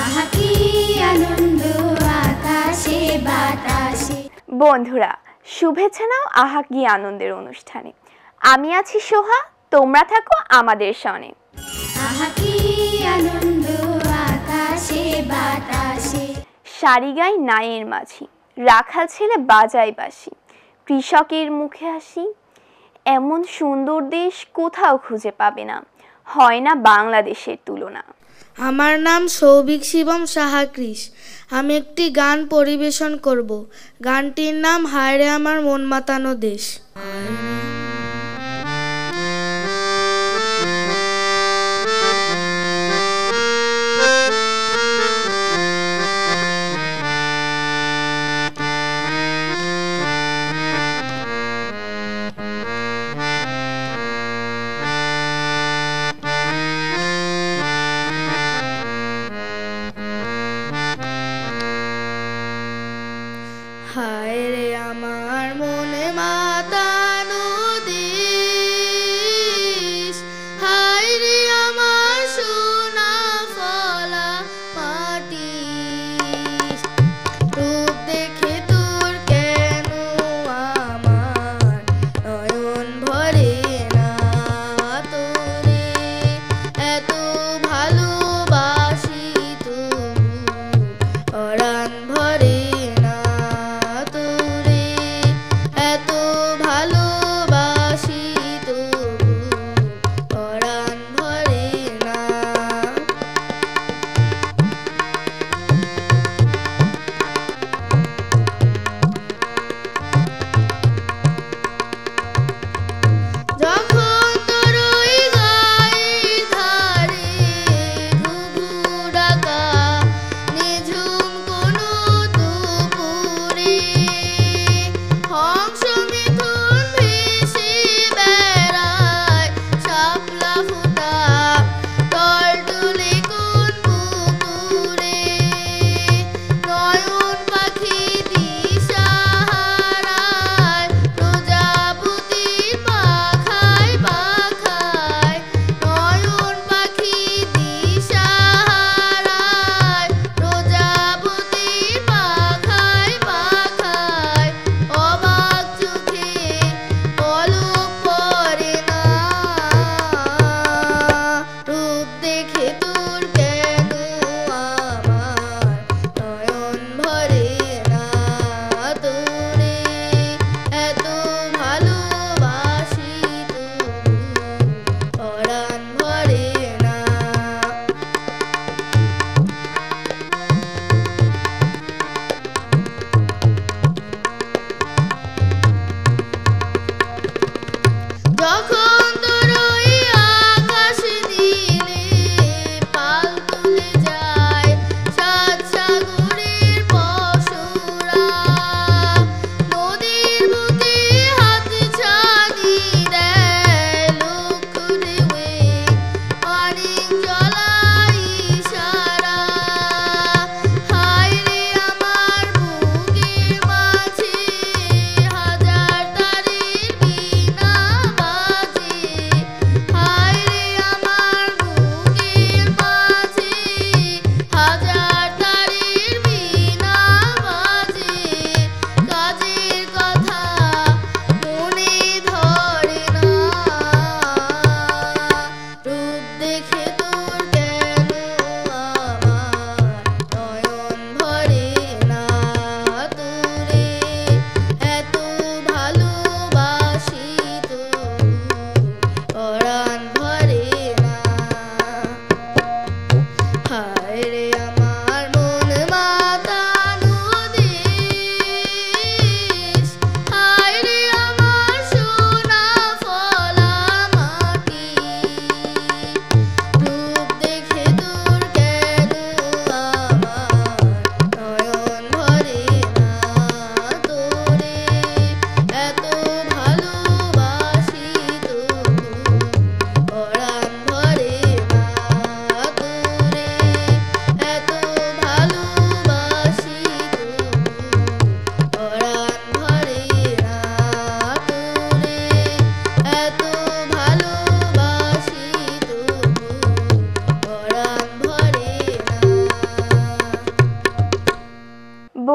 আহা কি আনন্দ আকাশে বাতাসে। বন্ধুরা, শুভেচ্ছা নাও আহা কি আনন্দের অনুষ্ঠানে। আমি আছি সোহা, তোমরা থাকো আমাদের সনে। আহা কি আনন্দ আকাশে বাতাসে। সারি গায় নায়ের মাঝি, রাখাল ছেলে বাজায় বাঁশি, কৃষকের মুখে হাসি। এমন সুন্দর দেশ কোথাও খুঁজে পাবে না, হয় না বাংলাদেশের তুলনা। আমার নাম সৌভিক শিবম সাহা কৃষ। আমি একটি গান পরিবেশন করব। গানটির নাম হায় রে আমার মন মাতানো দেশ। হায় রে আমার মনে মাতানো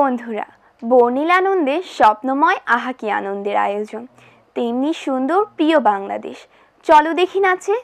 বন্ধুরা, বর্ণিল আনন্দে স্বপ্নময় আহা কি আনন্দের আয়োজন, তেমনি সুন্দর প্রিয় বাংলাদেশ। চলো দেখি নাচে।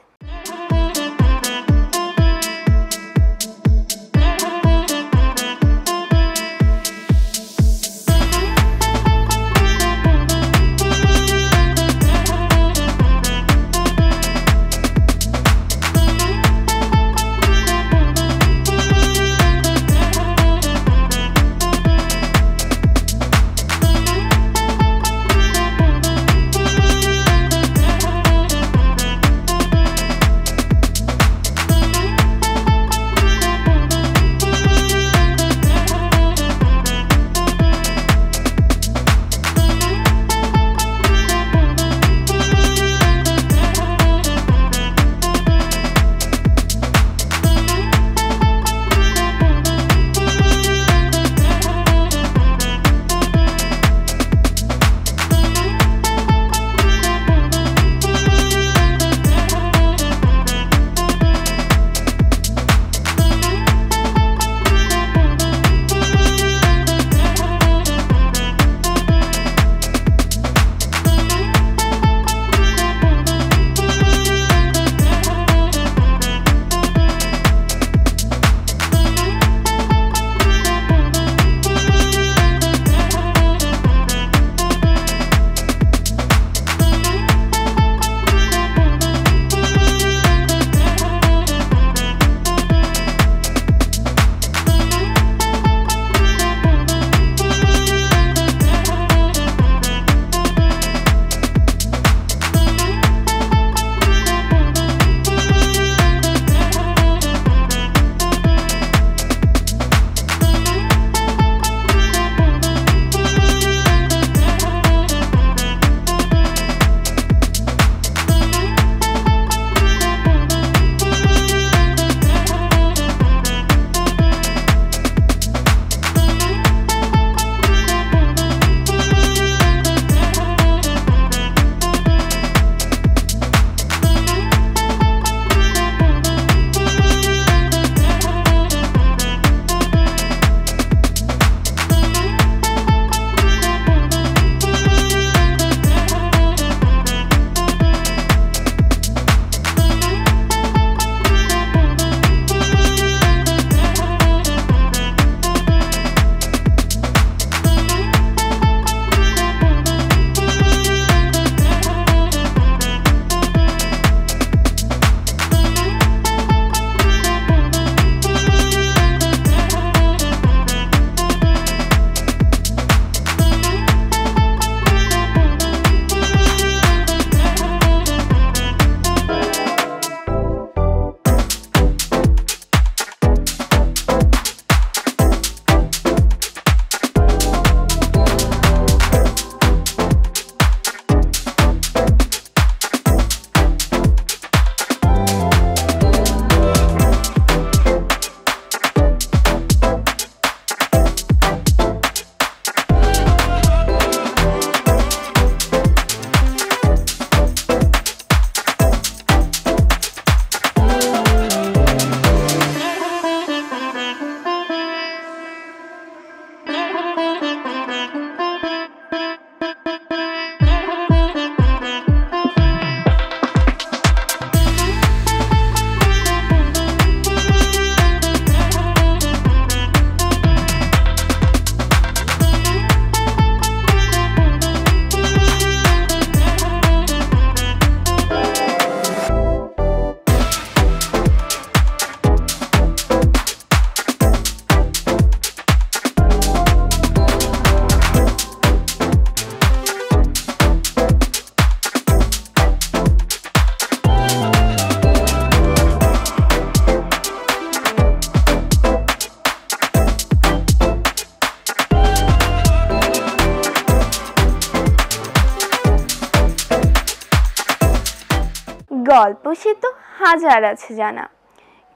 গল্প সে তো হাজার আছে জানা,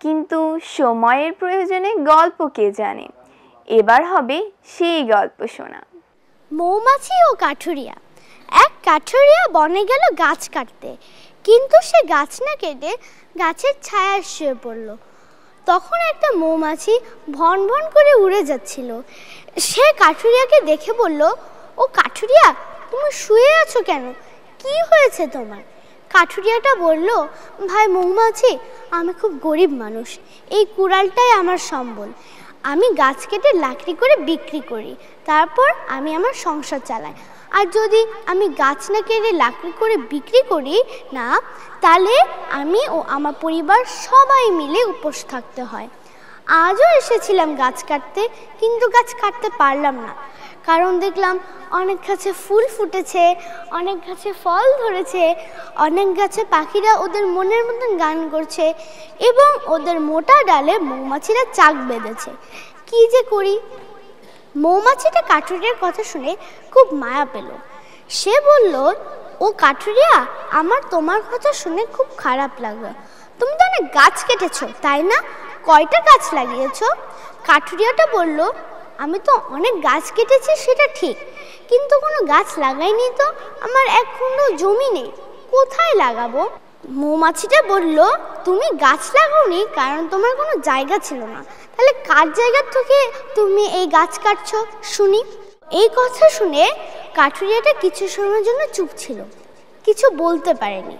কিন্তু সময়ের প্রয়োজনে গল্প কে জানে। এবার হবে সেই গল্প শোনা। মৌমাছি ও কাঠুরিয়া। এক কাঠুরিয়া বনে গেল গাছ কাটতে, কিন্তু সে গাছ না কেটে গাছের ছায়ায় শুয়ে পড়ল। তখন একটা মৌমাছি ভন ভন করে উড়ে যাচ্ছিল। সে কাঠুরিয়াকে দেখে বলল, ও কাঠুরিয়া, তুমি শুয়ে আছো কেন? কি হয়েছে তোমার? কাঠুরিয়াটা বলল, ভাই মৌমাছি, আমি খুব গরিব মানুষ, এই কুড়ালটাই আমার সম্বল। আমি গাছ কেটে লাকড়ি করে বিক্রি করি, তারপর আমি আমার সংসার চালাই। আর যদি আমি গাছ না কেটে লাকড়ি করে বিক্রি করি না, তাহলে আমি ও আমার পরিবার সবাই মিলে উপোস থাকতে হয়। আজও এসেছিলাম গাছ কাটতে, কিন্তু গাছ কাটতে পারলাম না, কারণ দেখলাম অনেক গাছে ফুল ফুটেছে, অনেক গাছে ফল ধরেছে, অনেক গাছে পাখিরা ওদের মনের মতন গান করছে এবং ওদের মোটা ডালে মৌমাছিরা চাক বেঁধেছে। কি যে করি? মৌমাছিটা কাঠুরিয়ার কথা শুনে খুব মায়া পেল। সে বলল, ও কাঠুরিয়া, আমার তোমার কথা শুনে খুব খারাপ লাগলো। তুমি তো অনেক গাছ কেটেছো, তাই না? কয়টা গাছ লাগিয়েছো? কাঠুরিয়াটা বলল, আমি তো অনেক গাছ কেটেছি সেটা ঠিক, কিন্তু কোনো গাছ লাগাইনি তো। আমার এক খুঁড়ো জমি নেই, কোথায় লাগাবো? মৌমাছিটা বলল, তুমি গাছ লাগাওনি কারণ তোমার কোনো জায়গা ছিল না, তাহলে কার জায়গা থেকে তুমি এই গাছ কাটছো শুনি? এই কথা শুনে কাঠুরিয়াটা কিছু সময়ের জন্য চুপ ছিল, কিছু বলতে পারেনি।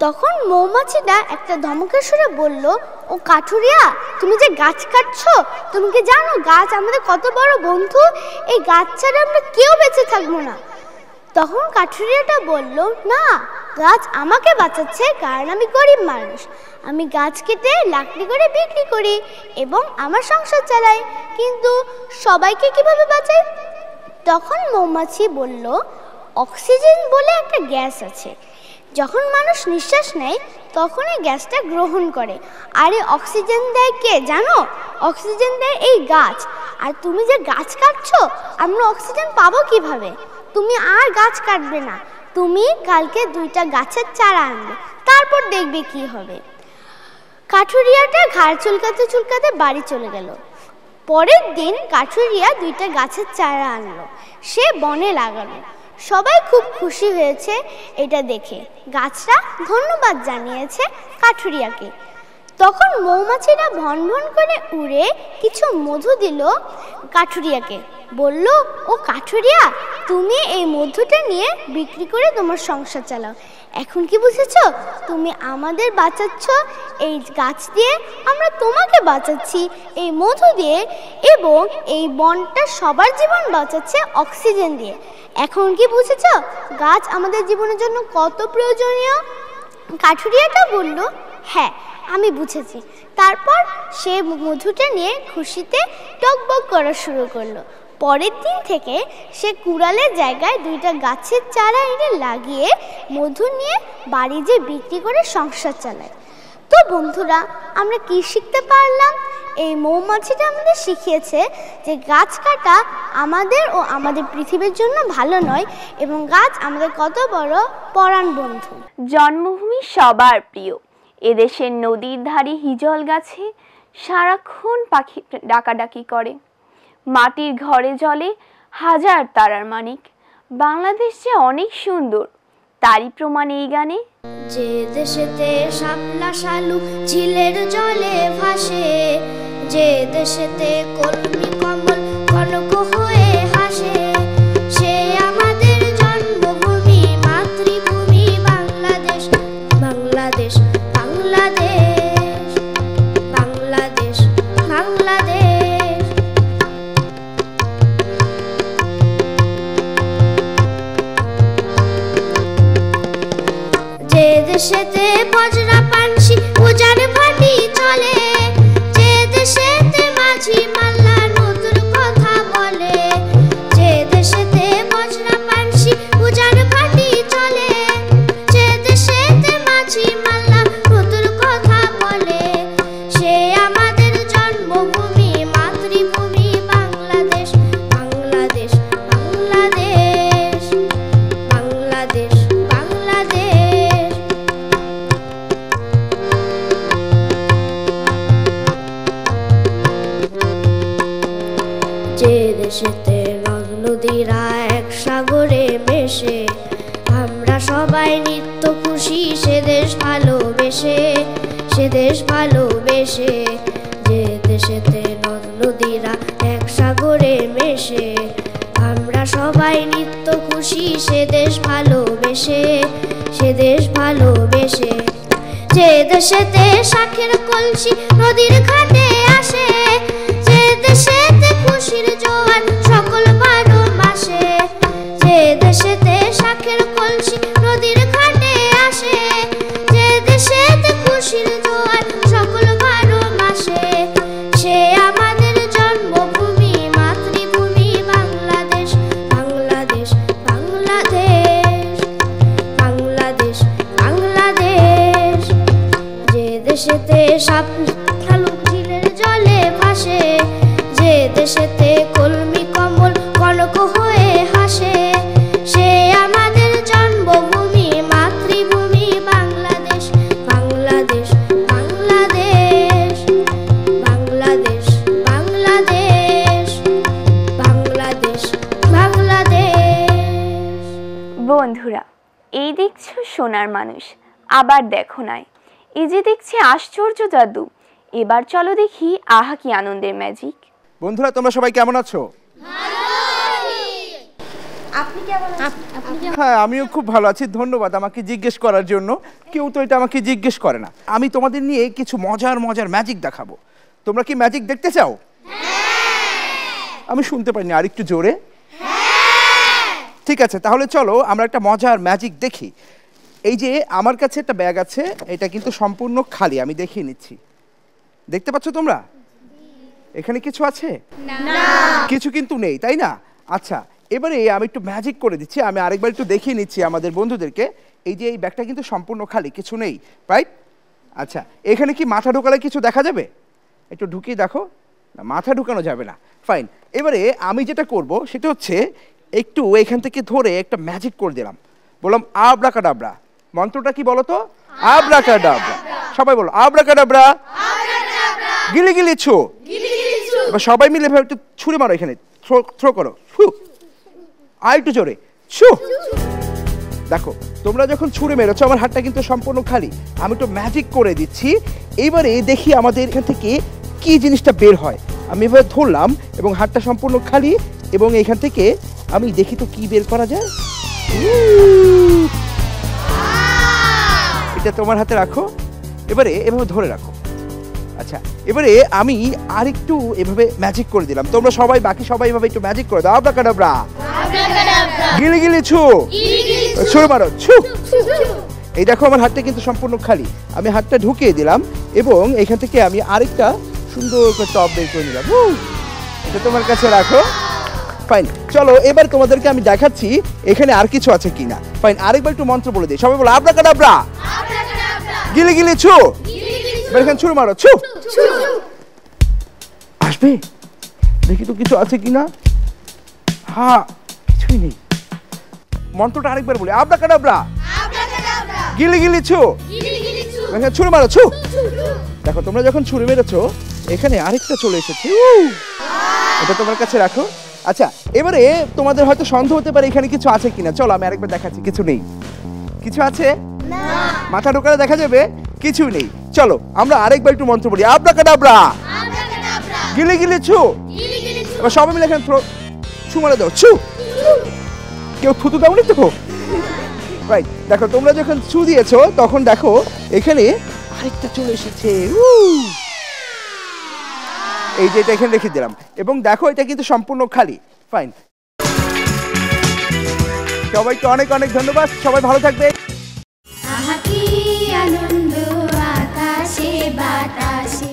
তখন মৌমাছিটা একটা ধমকের সুরে বলল, ও কাঠুরিয়া, তুমি যে গাছ কাটছো, তুমি কি জানো গাছ আমাদের কত বড় বন্ধু? এই গাছ ছাড়া আমরা কেউ বেঁচে থাকবো না। তখন কাঠুরিয়াটা বলল, না, গাছ আমাকে বাঁচাচ্ছে কারণ আমি গরিব মানুষ। আমি গাছ কেটে লাকড়ি করে বিক্রি করি এবং আমার সংসার চালাই, কিন্তু সবাইকে কিভাবে বাঁচাই? তখন মৌমাছি বলল, অক্সিজেন বলে একটা গ্যাস আছে, যখন মানুষ নিঃশ্বাস নেয় তখন এই গ্যাসটা গ্রহণ করে। আর এই অক্সিজেন দেয় কে জানো? অক্সিজেন দেয় এই গাছ। আর তুমি যে গাছ কাটছো, আমরা অক্সিজেন পাবো কিভাবে? তুমি আর গাছ কাটবে না, তুমি কালকে 2টা গাছের চারা আনবে, তারপর দেখবে কি হবে। কাঠুরিয়াটা ঘাড় চুলকাতে চুলকাতে বাড়ি চলে গেল। পরের দিন কাঠুরিয়া 2টা গাছের চারা আনলো, সে বনে লাগালো। সবাই খুব খুশি হয়েছে এটা দেখে, গাছরা ধন্যবাদ জানিয়েছে কাঠুরিয়াকে। তখন মৌমাছিরা ভন ভন করে উড়ে কিছু মধু দিল কাঠুরিয়াকে, বলল, ও কাঠুরিয়া, তুমি এই মধুটা নিয়ে বিক্রি করে তোমার সংসার চালাও। এখন কি বুঝেছো? তুমি আমাদের বাঁচাচ্ছ এই গাছ দিয়ে, আমরা তোমাকে বাঁচাচ্ছি এই মধু দিয়ে, এবং এই বনটা সবার জীবন বাঁচাচ্ছে অক্সিজেন দিয়ে। এখন কি বুঝেছো গাছ আমাদের জীবনের জন্য কত প্রয়োজনীয়? কাঠুরিয়াটা বলল, হ্যাঁ, আমি বুঝেছি। তারপর সে মধুটা নিয়ে খুশিতে টকবক করা শুরু করলো। পরের দিন থেকে সে কুড়ালের জায়গায় 2টা গাছের চারা এনে লাগিয়ে মধু নিয়ে বাড়ি যে বিক্রি করে সংসার চালায়। তো বন্ধুরা, আমরা কি শিখতে পারলাম? এই মৌমাছিটা আমাদের শিখিয়েছে যে গাছ কাটা আমাদের ও আমাদের পৃথিবীর জন্য ভালো নয়, এবং গাছ আমাদের কত বড় পরাণ বন্ধু। জন্মভূমি সবার প্রিয়, এদেশের নদীর ধারে হিজল গাছে সারাক্ষণ পাখি ডাকাডাকি করে। মাটির ঘরে জলে হাজার তারার মানিক। বাংলাদেশ যে অনেক সুন্দর, তারই প্রমাণ এই গানে। যে দেশেতে শাপলা শালুক ঝিলের জলে ভাসে, যে দেশেতে কলমি কমল কনক হয়ে হাসে, সে আমাদের জন্মভূমি মাতৃভূমি বাংলাদেশ। বাংলাদেশ বাংলাদেশ বাংলাদেশ বাংলাদেশ। যে দেশেতে বজরা পানসি উজান ভাটি চলে, যে দেশেতে মাঝি মাল্লা নতুন কথা বলে, যে দেশেতে বজরা পানসি উজান ভাটি চলে, যে দেশেতে মাঝি মাল্লা নতুন কথা বলে, সে আমাদের জন্মভূমি মাতৃভূমি বাংলাদেশ। বাংলাদেশ বাংলাদেশ বাংলাদেশ বাংলাদেশ। যে দেশেতে নদ নদীরা এক সাগরে মেশে, আমরা সবাই নিত্য খুশি সে দেশ ভালোবেসে, সে দেশ ভালোবেসে। যে দেশেতে নদ নদীরা এক সাগরে মেশে আমরা সবাই নিত্য খুশি সে দেশ ভালোবেসে সে দেশ ভালোবেসে যে দেশেতে শাখের কলসি নদীর ঘাটে আসে যে দেশেতে খুশির জোয়ার সকল 12 মাসে যে দেশেতে শাখের কলসি নদীর ঘাটে আসে যে দেশেতে খুশির জোয়ার সকল 12 মাসে সে আমাদের জন্মভূমি মাতৃভূমি বাংলাদেশ বাংলাদেশ বাংলাদেশ বাংলাদেশ বাংলাদেশ যে দেশেতে সাপ শালুক ঝিলের জলে ভাসে যে দেশেতে কলমি কমল কনক হয়ে হাসে সে আমাদের জন্মভূমি মাতৃভূমি বাংলাদেশ বাংলাদেশ বাংলাদেশ বাংলাদেশ বাংলাদেশ বাংলাদেশ বাংলাদেশ বন্ধুরা, এই দেখছো সোনার মানুষ, আবার দেখো নাই, এই যে দেখছি আশ্চর্য জাদু। এবার চলো দেখি আহা কি আনন্দের ম্যাজিক। বন্ধুরা, তোমরা সবাই কেমন আছো? হ্যাঁ, আমিও খুব ভালো আছি। ধন্যবাদ আমাকে জিজ্ঞেস করার জন্য। কেউ তো এটা আমাকে জিজ্ঞেস করে না। আমি তোমাদের নিয়ে কিছু মজার মজার ম্যাজিক দেখাবো। তোমরা কি ম্যাজিক দেখতে চাও? আমি শুনতে পাইনি, আর একটু জোরে। ঠিক আছে, তাহলে চলো আমরা একটা মজার ম্যাজিক দেখি। এই যে আমার কাছে একটা ব্যাগ আছে, এটা কিন্তু সম্পূর্ণ খালি। আমি দেখিয়ে নিচ্ছি, দেখতে পাচ্ছ তোমরা? এখানে কিছু আছে? না, কিছু কিন্তু নেই, তাই না? আচ্ছা, এবারে আমি একটু ম্যাজিক করে দিচ্ছি। আমি আরেকবার একটু দেখিয়ে নিচ্ছি আমাদের বন্ধুদেরকে। এই যে এই ব্যাগটা কিন্তু সম্পূর্ণ খালি, কিছু নেই, রাইট? আচ্ছা, এখানে কি মাথা ঢোকালে কিছু দেখা যাবে? একটু ঢুকিয়ে দেখো। না, মাথা ঢুকানো যাবে না। ফাইন, এবারে আমি যেটা করব সেটা হচ্ছে একটু এখান থেকে ধরে একটা ম্যাজিক করে দিলাম। বললাম আব্রাকাডাব্রা। মন্ত্রটা কি বলো তো? আব্রাকাডাব্রা। সবাই বলো আব্রাকাডাব্রা। গিলি গিলি ছু। এবার সবাই মিলে একটু ছুঁড়ে মারো, এখানে থ্রো করো। আর একটু জোরে ছু। দেখো, তোমরা যখন ছুঁড়ে মেরেছো আমার হাতটা কিন্তু সম্পূর্ণ খালি। আমি একটু ম্যাজিক করে দিচ্ছি। এইবারে দেখি আমাদের এখান থেকে কি জিনিসটা বের হয়। আমি এভাবে ধরলাম এবং হাতটা সম্পূর্ণ খালি, এবং এখান থেকে আমি দেখি তো কি বের করা যায়। এটা তোমার হাতে রাখো, এবারে এভাবে ধরে রাখো। আচ্ছা, এবারে আমি আরেকটু এভাবে ম্যাজিক করে দিলাম। তোমরা সবাই, বাকি সবাই এভাবে একটু ম্যাজিক করে দাও। আব্রাকাডাব্রা। গিলি গিলি ছু। ছুঁড়ে মারো ছু। এই দেখো আমার হাতটা কিন্তু সম্পূর্ণ খালি। আমি হাতটা ঢুকিয়ে দিলাম এবং এখান থেকে আমি আরেকটা সুন্দর করে টপ বের করে নিলাম। এটা তোমার কাছে রাখো। ফাইন, চলো এবার তোমাদেরকে আমি দেখাচ্ছি এখানে আর কিছু আছে কিনা। ফাইন, আরেকবার একটু মন্ত্র বলে দিই। সবাই বলো আব্রাকাডাব্রা। গিলি গিলি ছু। এখানে ছুঁড়ে মারো ছু। আসবে, দেখি তো কিছু আছে কিনা। হ্যাঁ, কিছুই নেই। মন্ত্রটা আরেকবার বলি আব্রাকাডাব্রা। গিলি গিলি ছু। এখানে ছুঁড়ে মারো ছু। দেখো, তোমরা যখন ছুঁড়ে মেরেছো এখানে আরেকটা চলে এসেছে। এটা তোমার কাছে রাখো। আচ্ছা, এবারে তোমাদের হয়তো সন্দেহ হতে পারে এখানে কিছু আছে কিনা। চলো আমি আরেকবার দেখাচ্ছি। কিছু নেই। কিছু আছে? না। মাথা ঢোকালে দেখা যাবে কিছু নেই। চলো আমরা আরেকবার একটু মন্ত্র বলি আব্রাকাডাব্রা। গিলি গিলি ছু। এবার সবাই মিলে এখানে ছু মারা দাও ছু। কেউ থুতু দাওনি তো? রাইট, দেখো তোমরা যখন ছু দিয়েছো তখন দেখো এখানে আরেকটা চলে এসেছে। এই যে এটা এখানে রেখে দিলাম এবং দেখো এটা কিন্তু সম্পূর্ণ খালি। ফাইন, সবাইকে অনেক অনেক ধন্যবাদ। সবাই ভালো থাকবে। আনন্দ আকাশে বাতাসে।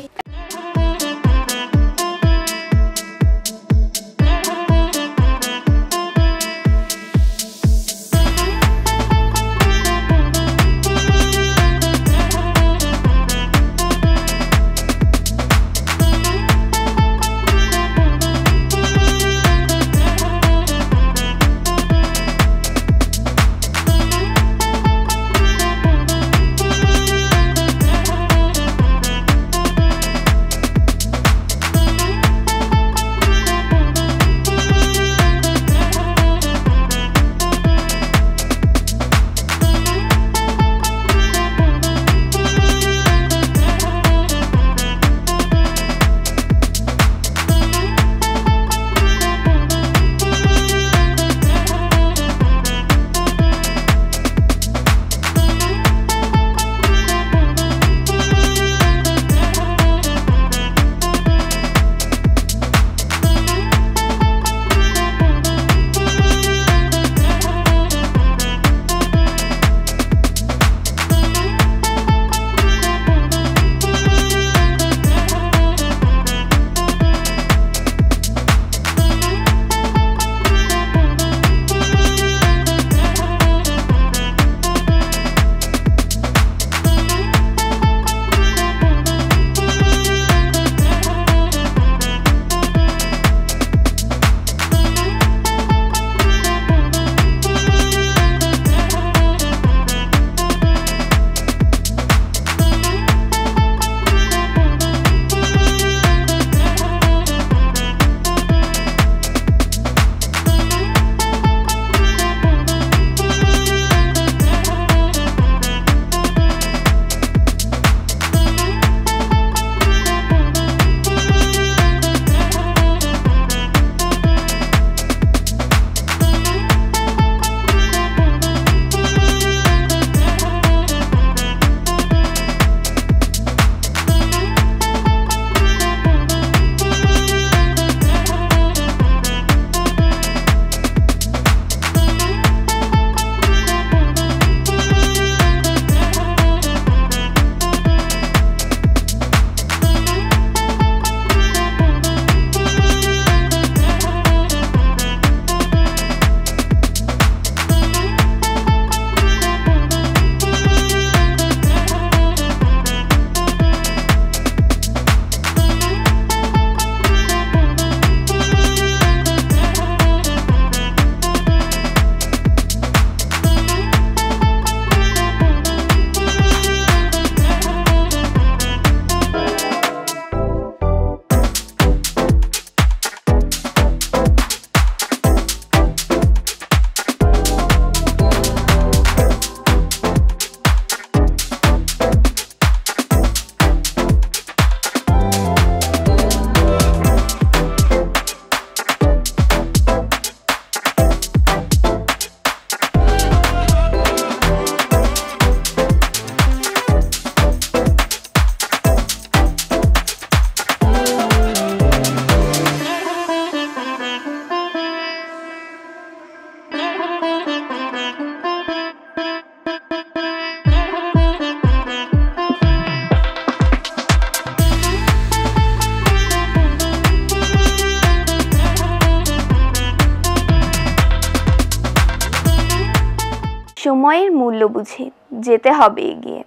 সময়ের মূল্য বুঝে যেতে হবে এগিয়ে,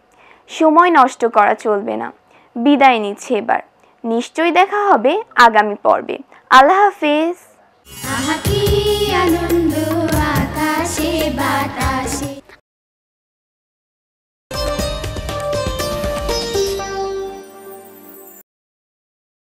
সময় নষ্ট করা চলবে না। বিদায় নিচ্ছে এবার, নিশ্চয়ই দেখা হবে আগামী পর্বে। আল্লাহ হাফেজ। আহা কি আনন্দ আকাশে বাতাসে